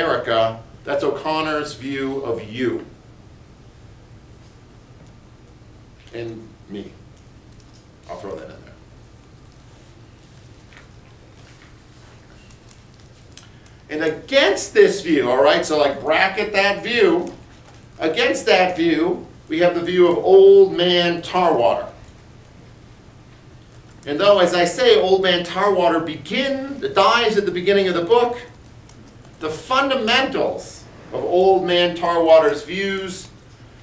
America, that's O'Connor's view of you. And me. I'll throw that in there. And against this view, all right, so like bracket that view, against that view, we have the view of Old Man Tarwater. And though, as I say, Old Man Tarwater dies at the beginning of the book, the fundamentals of Old Man Tarwater's views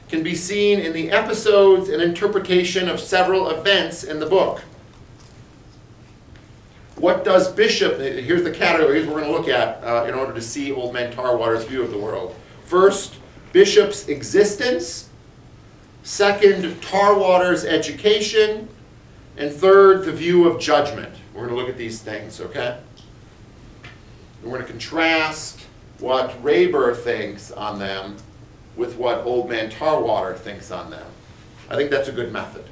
can be seen in the episodes and interpretation of several events in the book. What does Bishop, here's the categories we're going to look at in order to see Old Man Tarwater's view of the world. First, Bishop's existence. Second, Tarwater's education. And third, the view of judgment. We're going to look at these things, okay? And we're going to contrast what Rayber thinks on them with what Old Man Tarwater thinks on them. I think that's a good method.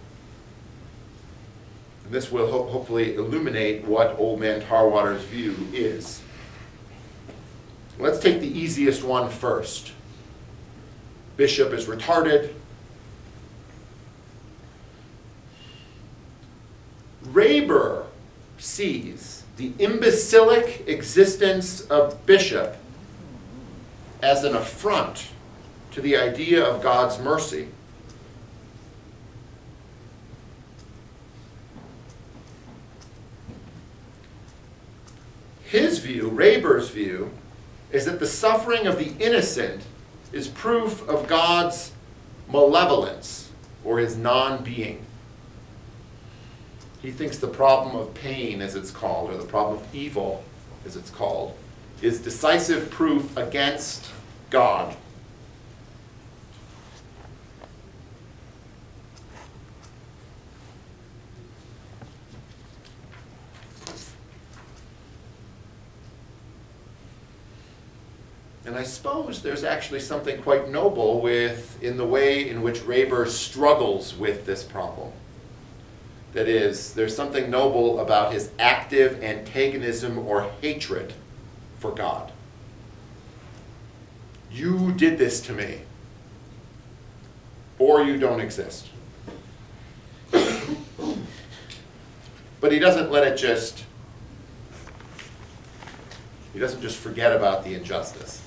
And this will hopefully illuminate what Old Man Tarwater's view is. Let's take the easiest one first. Bishop is retarded. Rayber sees the imbecilic existence of Bishop as an affront to the idea of God's mercy. His view, Rayber's view, is that the suffering of the innocent is proof of God's malevolence, or his non-being. He thinks the problem of pain, as it's called, or the problem of evil, as it's called, is decisive proof against God. And I suppose there's actually something quite noble in the way in which Rayber struggles with this problem. That is, there's something noble about his active antagonism or hatred for God. You did this to me, or you don't exist. But he doesn't he doesn't just forget about the injustice.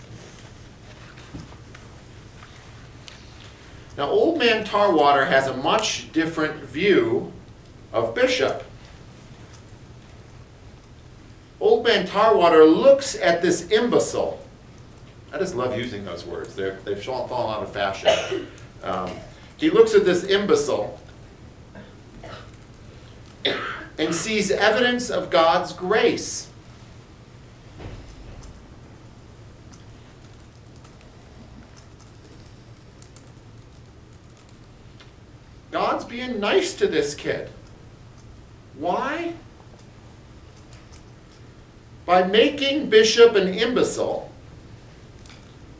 Now, Old Man Tarwater has a much different view of Bishop. Old Man Tarwater looks at this imbecile. I just love using those words. They've fallen out of fashion. He looks at this imbecile and sees evidence of God's grace. God's being nice to this kid. Why? By making Bishop an imbecile,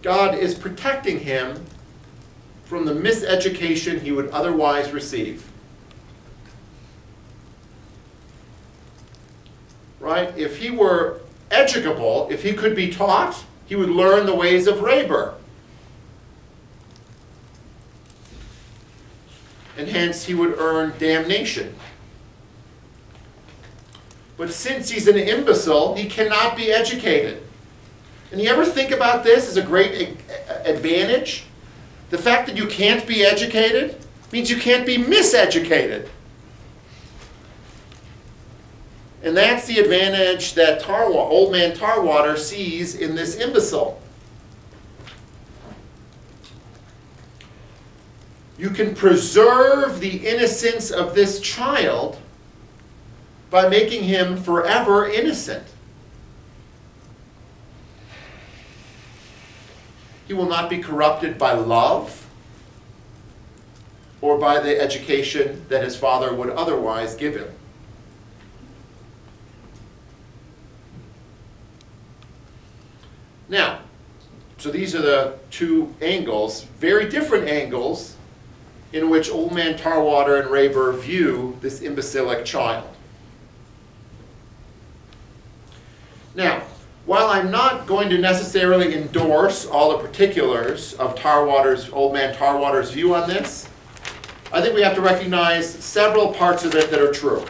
God is protecting him from the miseducation he would otherwise receive. Right? If he were educable, if he could be taught, he would learn the ways of Rayber. And hence he would earn damnation. But since he's an imbecile, he cannot be educated. And you ever think about this as a great advantage? The fact that you can't be educated means you can't be miseducated. And that's the advantage that Old Man Tarwater sees in this imbecile. You can preserve the innocence of this child by making him forever innocent. He will not be corrupted by love or by the education that his father would otherwise give him. Now, so these are the two angles, very different angles, in which Old Man Tarwater and Rayber view this imbecilic child. Now, while I'm not going to necessarily endorse all the particulars of Old Man Tarwater's view on this, I think we have to recognize several parts of it that are true.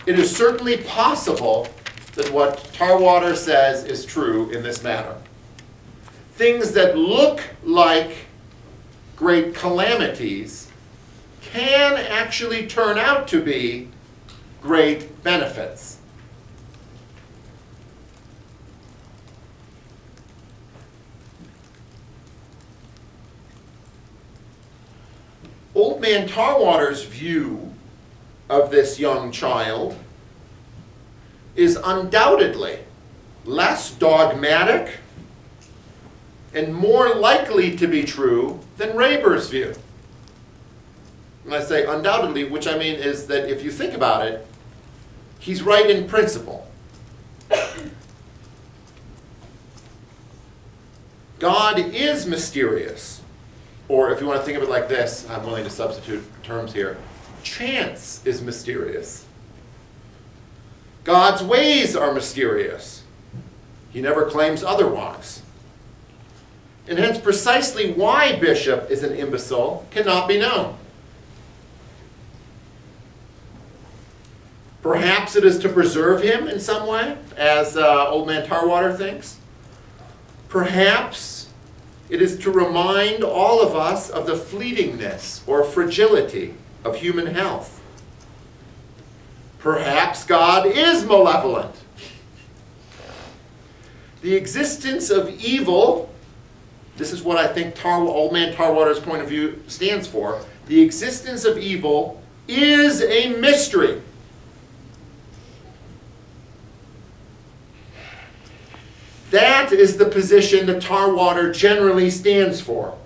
It is certainly possible that what Tarwater says is true in this matter. Things that look like great calamities can actually turn out to be great benefits. Old Man Tarwater's view of this young child is undoubtedly less dogmatic and more likely to be true than Reber's view. And I say undoubtedly, which I mean is that if you think about it, he's right in principle. God is mysterious. Or if you want to think of it like this, I'm willing to substitute terms here. Chance is mysterious. God's ways are mysterious. He never claims otherwise. And hence precisely why Bishop is an imbecile cannot be known. Perhaps it is to preserve him in some way, as Old Man Tarwater thinks. Perhaps it is to remind all of us of the fleetingness or fragility of human health. Perhaps God is malevolent. The existence of evil, this is what I think Old Man Tarwater's point of view stands for. The existence of evil is a mystery. That is the position that Tarwater generally stands for.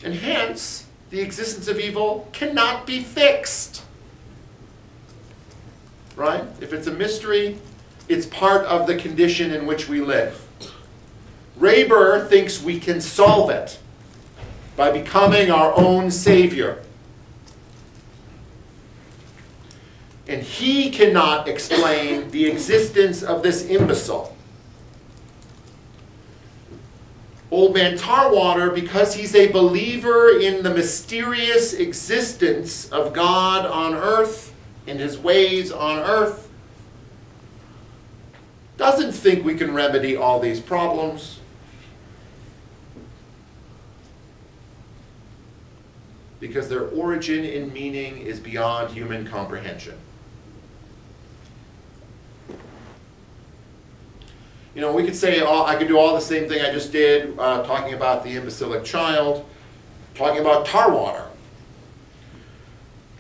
And hence, the existence of evil cannot be fixed. Right? If it's a mystery, it's part of the condition in which we live. Reber thinks we can solve it by becoming our own savior. And he cannot explain the existence of this imbecile. Old Man Tarwater, because he's a believer in the mysterious existence of God on earth and his ways on earth, doesn't think we can remedy all these problems. Because their origin and meaning is beyond human comprehension. You know, we could say, I could do all the same thing I just did, talking about the imbecilic child, talking about Tarwater.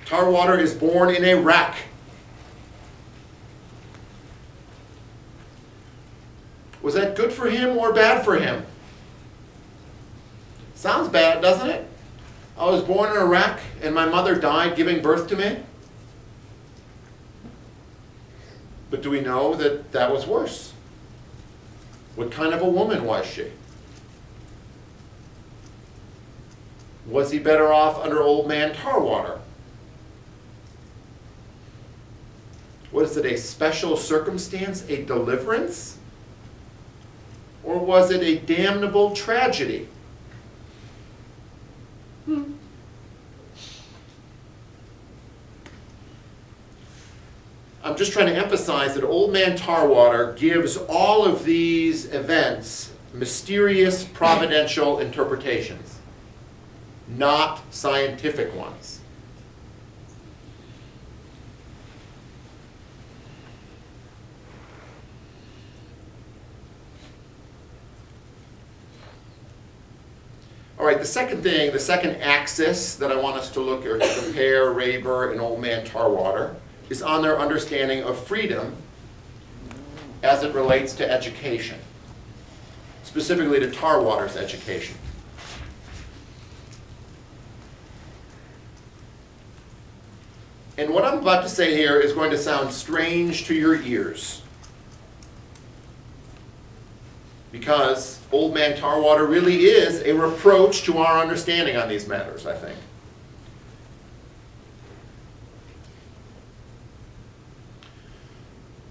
Tarwater is born in a wreck. Was that good for him or bad for him? Sounds bad, doesn't it? I was born in a wreck and my mother died giving birth to me. But do we know that that was worse? What kind of a woman was she? Was he better off under Old Man Tarwater? Was it a special circumstance, a deliverance? Or was it a damnable tragedy? I'm just trying to emphasize that Old Man Tarwater gives all of these events mysterious providential interpretations, not scientific ones. All right, the second axis that I want us to look or to compare Reber and Old Man Tarwater is on their understanding of freedom as it relates to education, specifically to Tarwater's education. And what I'm about to say here is going to sound strange to your ears. because Old Man Tarwater really is a reproach to our understanding on these matters, I think.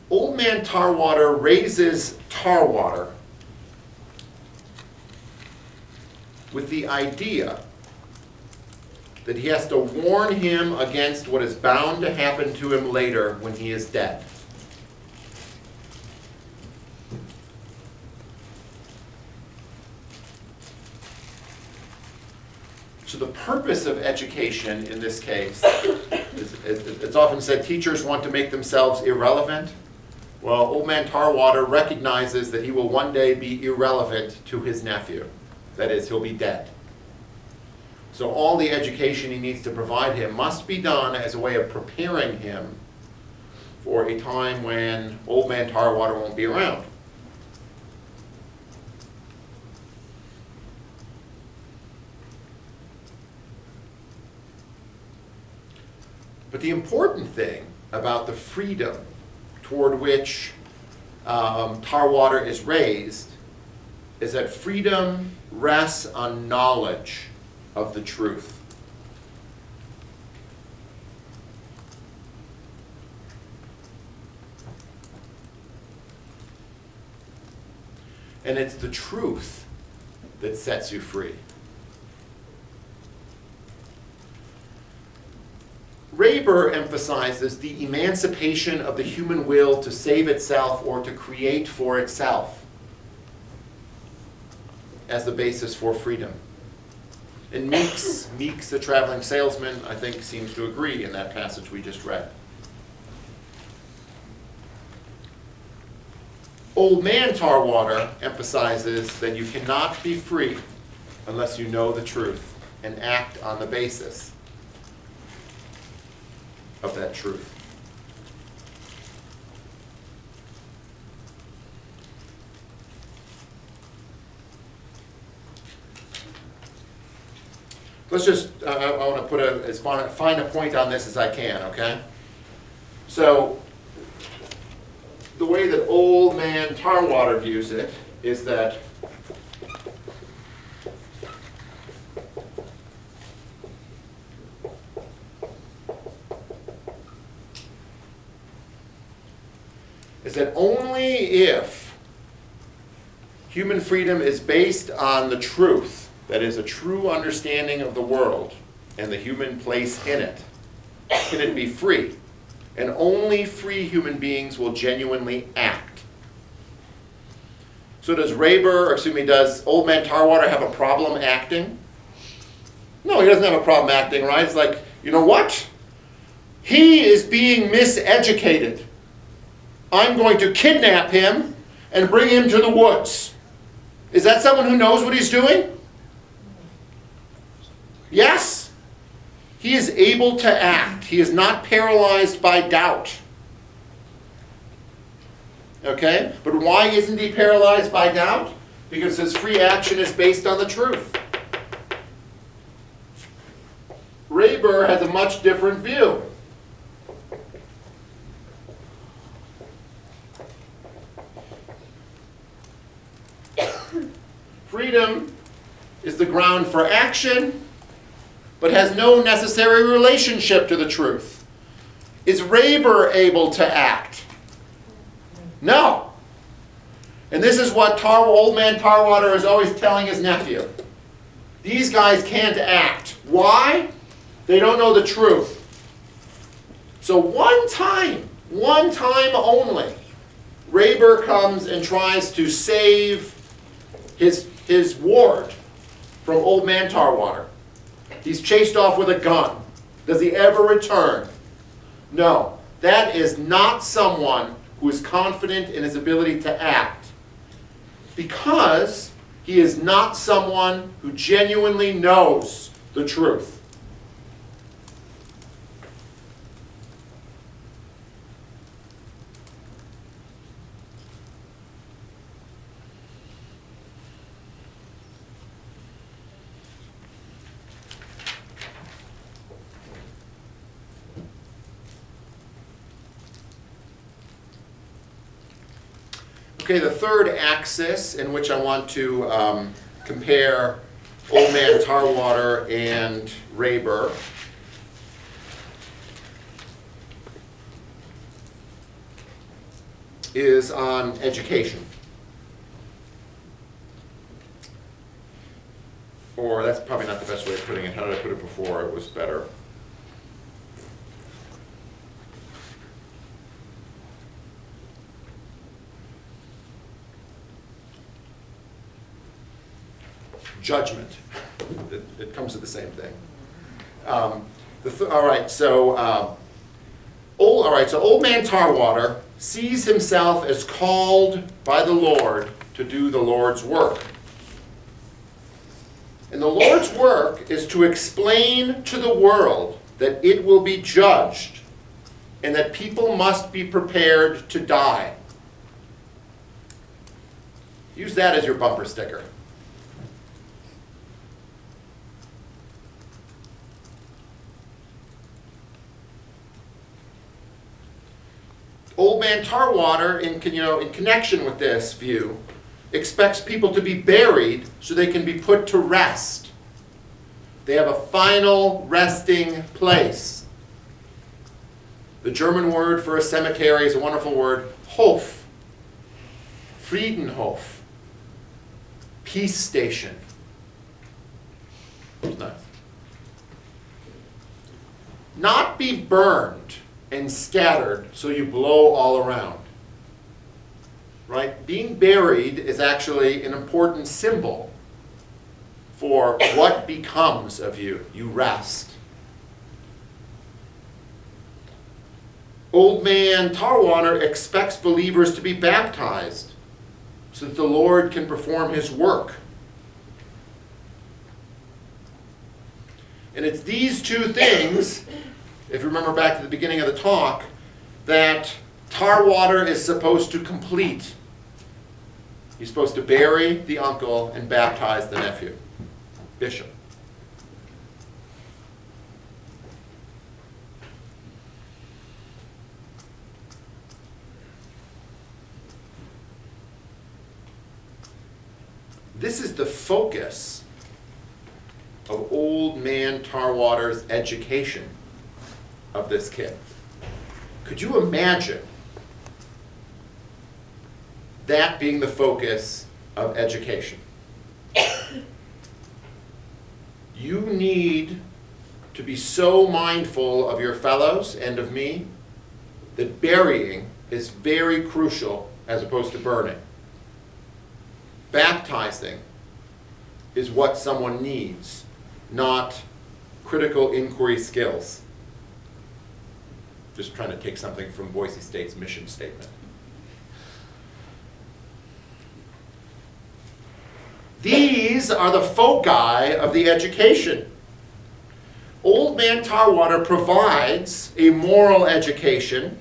Old Man Tarwater raises Tarwater with the idea that he has to warn him against what is bound to happen to him later when he is dead. So the purpose of education in this case is, it's often said teachers want to make themselves irrelevant. Well, Old Man Tarwater recognizes that he will one day be irrelevant to his nephew. That is, he'll be dead. So all the education he needs to provide him must be done as a way of preparing him for a time when Old Man Tarwater won't be around. But the important thing about the freedom toward which Tarwater is raised is that freedom rests on knowledge of the truth. And it's the truth that sets you free. Raber emphasizes the emancipation of the human will to save itself or to create for itself as the basis for freedom. And Meeks, the traveling salesman, I think seems to agree in that passage we just read. Old Man Tarwater emphasizes that you cannot be free unless you know the truth and act on the basis of that truth. Let's just, I want to put as fine a point on this as I can, okay? So, the way that Old Man Tarwater views it is that only if human freedom is based on the truth, that is, a true understanding of the world and the human place in it, can it be free. And only free human beings will genuinely act. So does does Old Man Tarwater have a problem acting? No, he doesn't have a problem acting, right? It's like, you know what? He is being miseducated. I'm going to kidnap him and bring him to the woods. Is that someone who knows what he's doing? Yes. He is able to act. He is not paralyzed by doubt. Okay? But why isn't he paralyzed by doubt? Because his free action is based on the truth. Raber has a much different view. Freedom is the ground for action, but has no necessary relationship to the truth. Is Raber able to act? No. And this is what Old Man Tarwater is always telling his nephew. These guys can't act. Why? They don't know the truth. So one time only, Raber comes and tries to save his ward from Old Man Tarwater. He's chased off with a gun. Does he ever return? No. That is not someone who is confident in his ability to act, because he is not someone who genuinely knows the truth. Okay, the third axis in which I want to compare Old Man Tarwater and Rayber is on education. Or that's probably not the best way of putting it. How did I put it before? It was better. Judgment. It comes to the same thing. All right, so Old Man Tarwater sees himself as called by the Lord to do the Lord's work. And the Lord's work is to explain to the world that it will be judged and that people must be prepared to die. Use that as your bumper sticker. Old Man Tarwater, in connection with this view, expects people to be buried so they can be put to rest. They have a final resting place. The German word for a cemetery is a wonderful word, Hof, Friedenhof, peace station. It's nice. Not be burned and scattered so you blow all around. Right? Being buried is actually an important symbol for what becomes of you. You rest. Old Man Tarwater expects believers to be baptized so that the Lord can perform his work. And it's these two things, if you remember back to the beginning of the talk, that Tarwater is supposed to complete. He's supposed to bury the uncle and baptize the nephew, bishop. This is the focus of Old Man Tarwater's education of this kid. Could you imagine that being the focus of education? You need to be so mindful of your fellows and of me that burying is very crucial as opposed to burning. Baptizing is what someone needs, not critical inquiry skills. Just trying to take something from Boise State's mission statement. These are the foci of the education. Old Man Tarwater provides a moral education,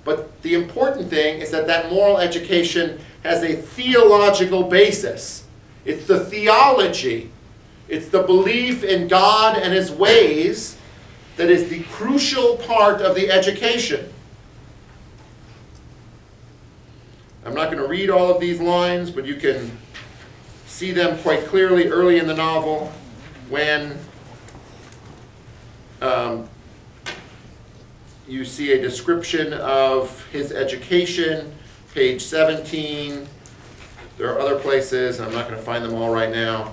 but the important thing is that that moral education has a theological basis. It's the theology, it's the belief in God and his ways that is the crucial part of the education. I'm not going to read all of these lines, but you can see them quite clearly early in the novel when you see a description of his education, page 17. There are other places, and I'm not going to find them all right now.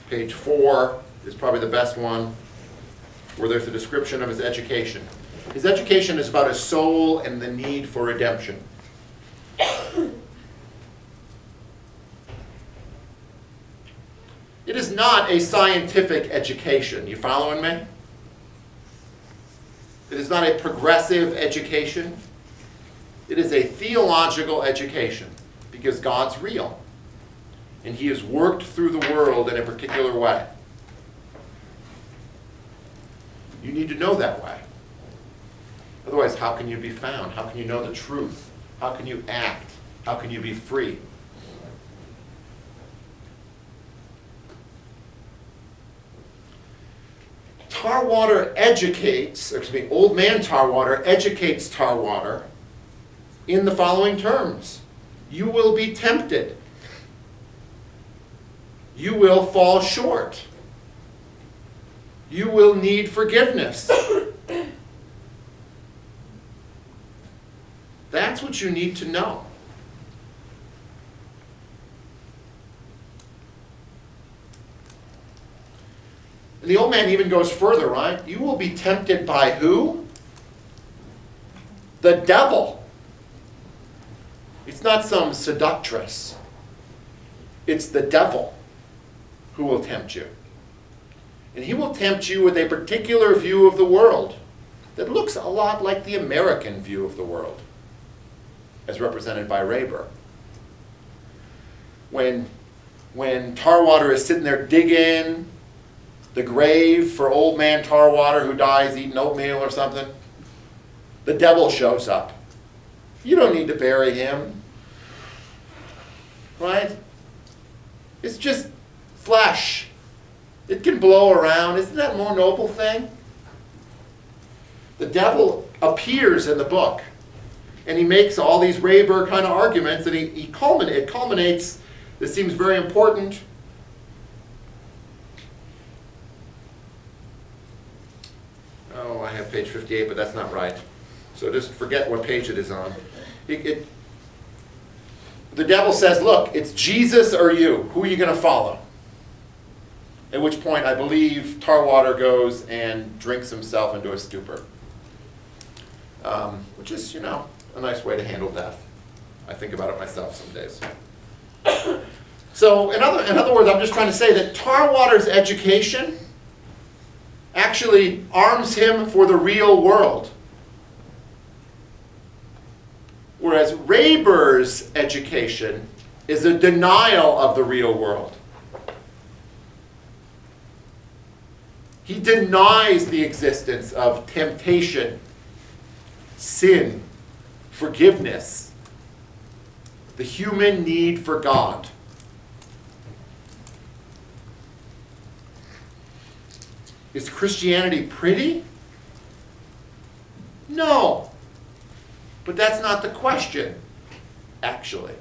Page 4 is probably the best one, where there's a description of his education. His education is about his soul and the need for redemption. It is not a scientific education. You following me? It is not a progressive education. It is a theological education because God's real. And he has worked through the world in a particular way. You need to know that way. Otherwise, how can you be found? How can you know the truth? How can you act? How can you be free? Tarwater Old Man Tarwater educates Tarwater in the following terms. You will be tempted. You will fall short. You will need forgiveness. That's what you need to know. And the old man even goes further, right? You will be tempted by who? The devil. It's not some seductress. It's the devil who will tempt you. And he will tempt you with a particular view of the world that looks a lot like the American view of the world, as represented by Raber. When Tarwater is sitting there digging the grave for old man Tarwater who dies eating oatmeal or something, the devil shows up. You don't need to bury him. Right? It's just flesh. It can blow around. Isn't that a more noble thing? The devil appears in the book, and he makes all these Raber kind of arguments, and it culminates, this seems very important. Oh, I have page 58, but that's not right. So just forget what page it is on. The devil says, look, it's Jesus or you. Who are you going to follow? At which point, I believe Tarwater goes and drinks himself into a stupor. Which is, a nice way to handle death. I think about it myself some days. So, in other words, I'm just trying to say that Tarwater's education actually arms him for the real world. Whereas Raber's education is a denial of the real world. He denies the existence of temptation, sin, forgiveness, the human need for God. Is Christianity pretty? No. But that's not the question, actually.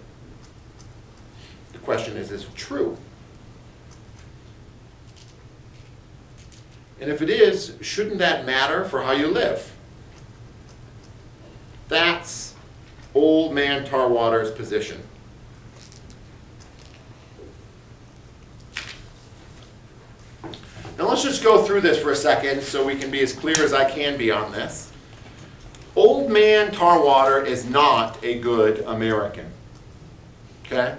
The question is it true? And if it is, shouldn't that matter for how you live? That's old man Tarwater's position. Now let's just go through this for a second so we can be as clear as I can be on this. Old man Tarwater is not a good American. Okay?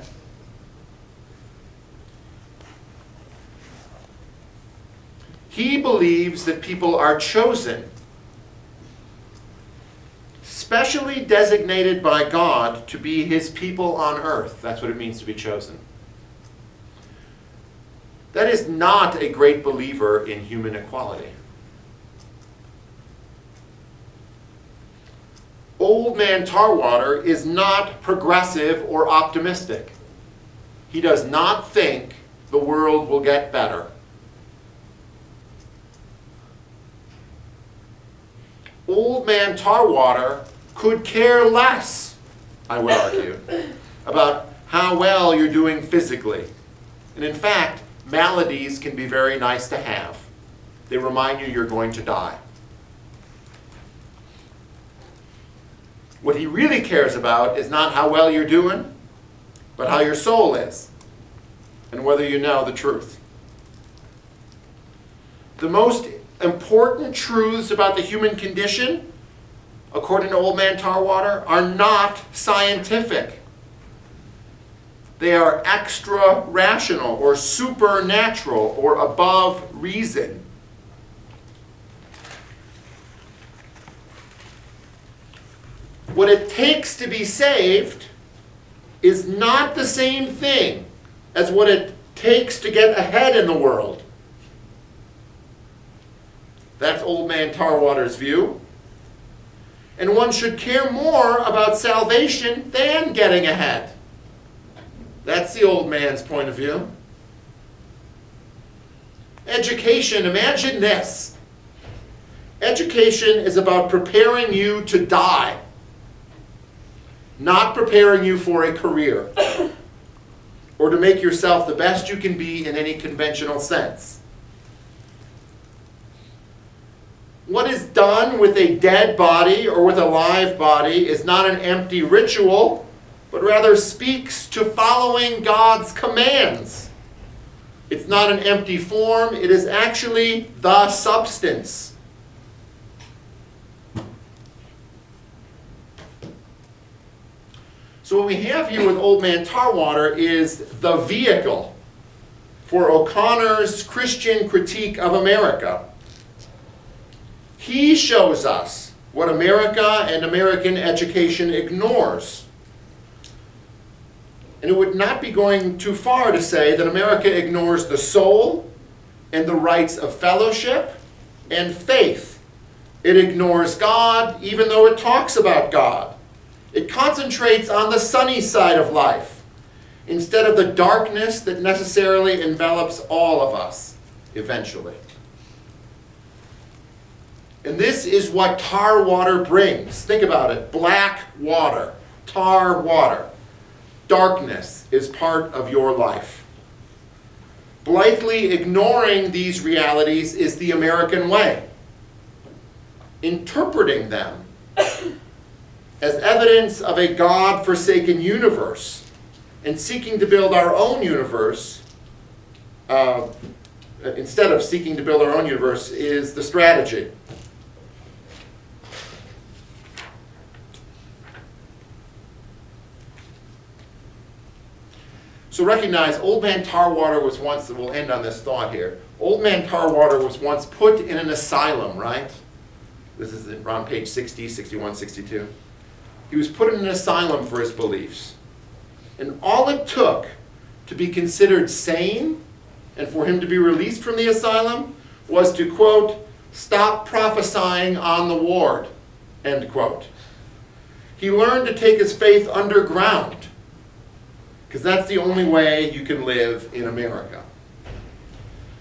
He believes that people are chosen, specially designated by God to be his people on earth. That's what it means to be chosen. That is not a great believer in human equality. Old man Tarwater is not progressive or optimistic. He does not think the world will get better. Old man Tarwater could care less, I would argue, about how well you're doing physically. And in fact, maladies can be very nice to have. They remind you you're going to die. What he really cares about is not how well you're doing, but how your soul is, and whether you know the truth. The most important truths about the human condition, according to old man Tarwater, are not scientific. They are extra-rational or supernatural or above reason. What it takes to be saved is not the same thing as what it takes to get ahead in the world. That's old man Tarwater's view. And one should care more about salvation than getting ahead. That's the old man's point of view. Education, imagine this. Education is about preparing you to die, not preparing you for a career or to make yourself the best you can be in any conventional sense. What is done with a dead body or with a live body is not an empty ritual, but rather speaks to following God's commands. It's not an empty form, it is actually the substance. So what we have here with Old Man Tarwater is the vehicle for O'Connor's Christian critique of America. He shows us what America and American education ignores. And it would not be going too far to say that America ignores the soul and the rights of fellowship and faith. It ignores God, even though it talks about God. It concentrates on the sunny side of life instead of the darkness that necessarily envelops all of us eventually. And this is what tar water brings. Think about it. Black water, tar water. Darkness is part of your life. Blithely ignoring these realities is the American way. Interpreting them as evidence of a God-forsaken universe and seeking to build our own universe, instead of seeking to build our own universe, is the strategy. So recognize, Old Man Tarwater was once, and we'll end on this thought here, Old Man Tarwater was once put in an asylum, right? This is around page 60, 61, 62. He was put in an asylum for his beliefs. And all it took to be considered sane and for him to be released from the asylum was to, quote, stop prophesying on the ward, end quote. He learned to take his faith underground, because that's the only way you can live in America.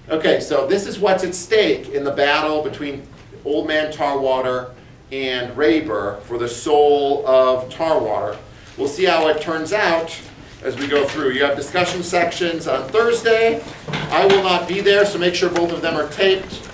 Okay, so this is what's at stake in the battle between Old Man Tarwater and Rayber for the soul of Tarwater. We'll see how it turns out as we go through. You have discussion sections on Thursday. I will not be there, so make sure both of them are taped.